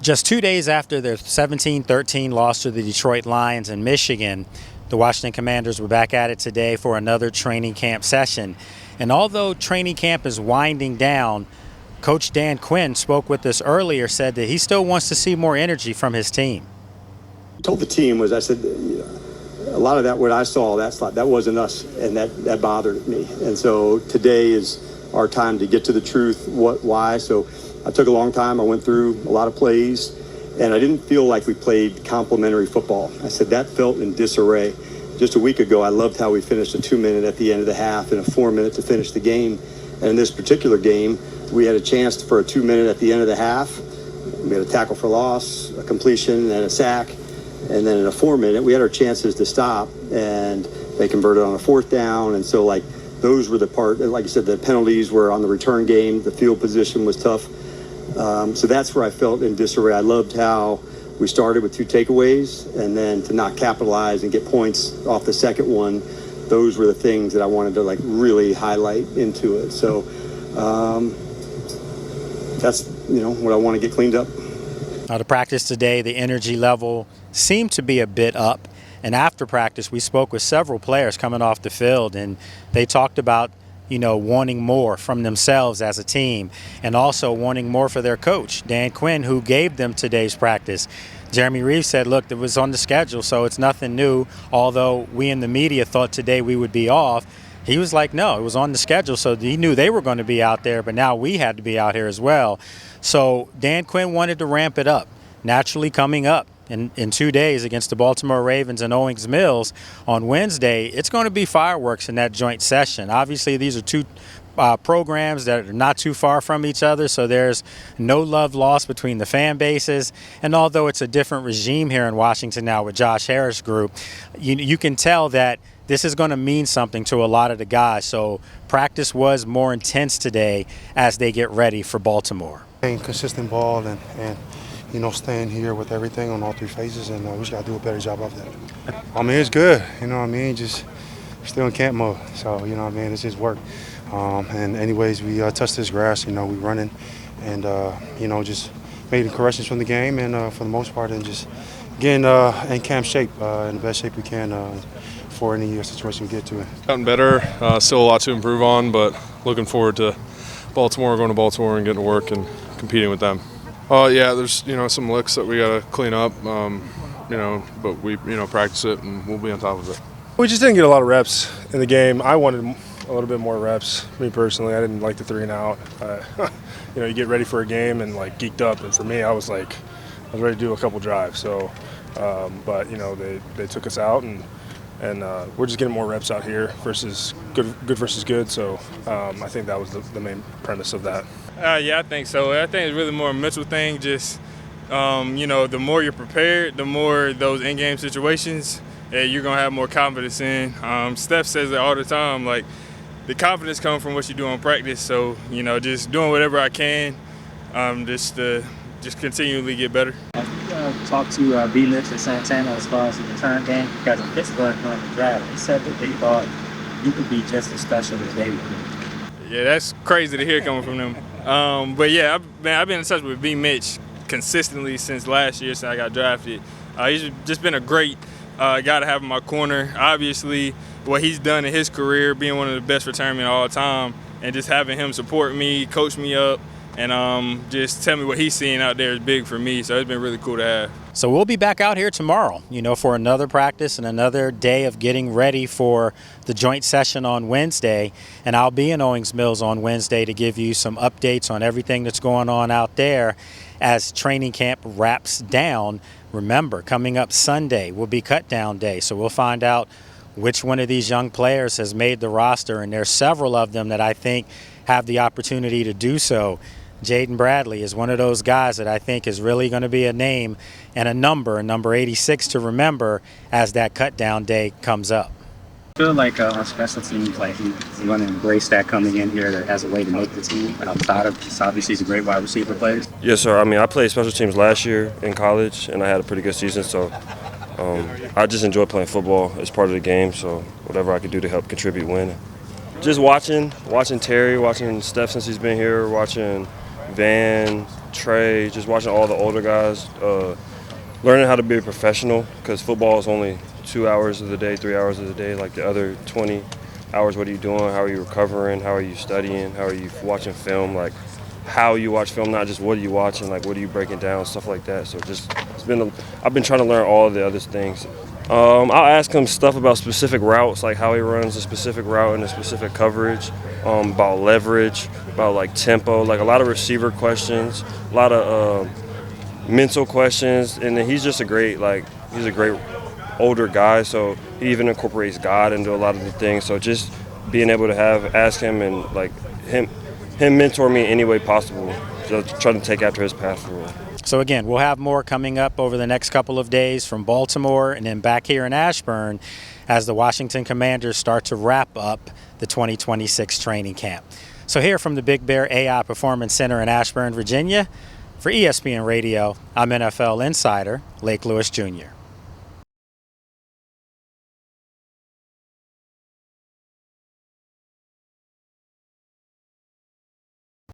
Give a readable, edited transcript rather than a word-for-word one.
Just 2 days after their 17-13 loss to the Detroit Lions in Michigan, the Washington Commanders were back at it today for another training camp session. And although training camp is winding down, Coach Dan Quinn spoke with us earlier, said that he still wants to see more energy from his team. I told the team I said, a lot of that, what I saw, that wasn't us, and that bothered me. And so today is our time to get to the truth, why. So I took a long time. I went through a lot of plays, and I didn't feel like we played complementary football. I said that felt in disarray. Just a week ago, I loved how we finished a 2-minute at the end of the half and a 4-minute to finish the game. And in this particular game, we had a chance for a 2-minute at the end of the half. We had a tackle for loss, a completion, and a sack. And then in a 4-minute, we had our chances to stop, and they converted on a 4th down. And so, those were the part, like I said, the penalties were on the return game. The field position was tough. So that's where I felt in disarray. I loved how we started with 2 takeaways, and then to not capitalize and get points off the second one. Those were the things that I wanted to really highlight into it. So that's what I want to get cleaned up. To practice today, the energy level seemed to be a bit up. And after practice, we spoke with several players coming off the field, and they talked about wanting more from themselves as a team and also wanting more for their coach, Dan Quinn, who gave them today's practice. Jeremy Reeves said, look, it was on the schedule, so it's nothing new. Although we in the media thought today we would be off, he was like, no, it was on the schedule, so he knew they were going to be out there, but now we had to be out here as well. So Dan Quinn wanted to ramp it up. Naturally, coming up in 2 days against the Baltimore Ravens and Owings Mills on Wednesday, it's going to be fireworks in that joint session. Obviously, these are two programs that are not too far from each other, so there's no love lost between the fan bases. And although it's a different regime here in Washington now with Josh Harris' group, you can tell that this is going to mean something to a lot of the guys. So practice was more intense today as they get ready for Baltimore. Playing consistent ball and staying here with everything on all 3 phases, and we just got to do a better job of that. It's good, just still in camp mode. So, it's just work. And anyways, we touched this grass, we running and, just making corrections from the game and for the most part, and just getting in camp shape, in the best shape we can for any situation we get to. Gotten better, still a lot to improve on, but looking forward to Baltimore, going to Baltimore and getting to work and competing with them. Yeah, there's some licks that we got to clean up, but we practice it and we'll be on top of it. We just didn't get a lot of reps in the game. I wanted a little bit more reps. Me personally, I didn't like the 3 and out. You get ready for a game and geeked up, and for me, I was ready to do a couple drives. So, but they took us out, and we're just getting more reps out here versus good versus good. So I think that was the main premise of that. Yeah, I think so. I think it's really more a mental thing. Just the more you're prepared, the more those in-game situations you're gonna have more confidence in. Steph says it all the time. The confidence comes from what you do on practice. So just doing whatever I can, just continually get better. Talked to B. Mitch and Santana as far as the return game because of Pittsburgh during the draft. He said that they thought you could be just as special as they would. Yeah, that's crazy to hear coming from them. But yeah, I've been in touch with B. Mitch consistently since last year, since I got drafted. He's just been a great guy to have in my corner. Obviously, what he's done in his career, being one of the best returnmen all the time, and just having him support me, coach me up, and just tell me what he's seeing out there is big for me. So it's been really cool to have. So we'll be back out here tomorrow, for another practice and another day of getting ready for the joint session on Wednesday. And I'll be in Owings Mills on Wednesday to give you some updates on everything that's going on out there as training camp wraps down. Remember, coming up Sunday will be cut down day. So we'll find out which one of these young players has made the roster. And there's several of them that I think have the opportunity to do so. Jaden Bradley is one of those guys that I think is really going to be a name and a number 86 to remember as that cut down day comes up. I feel like on special teams, he's going to embrace that coming in here as a way to make the team outside of just obviously he's a great wide receiver player. Yes, sir. I played special teams last year in college, and I had a pretty good season, so I just enjoy playing football as part of the game, so whatever I could do to help contribute win. Just watching Terry, watching Steph since he's been here, watching Van, Trey, just watching all the older guys, learning how to be a professional, because football is only 2 hours of the day, 3 hours of the day. Like the other 20 hours, what are you doing? How are you recovering? How are you studying? How are you watching film? Like how you watch film, not just what are you watching, like what are you breaking down, stuff like that. So just I've been trying to learn all of the other things. I'll ask him stuff about specific routes, like how he runs a specific route and a specific coverage, about leverage, about like tempo, like a lot of receiver questions, a lot of mental questions, and then he's a great older guy, so he even incorporates God into a lot of the things. So just being able to ask him and like him mentor me any way possible, just trying to take after his path for real. So again, we'll have more coming up over the next couple of days from Baltimore and then back here in Ashburn as the Washington Commanders start to wrap up the 2026 training camp. So here from the Big Bear AI Performance Center in Ashburn, Virginia, for ESPN Radio, I'm NFL insider Lake Lewis Jr.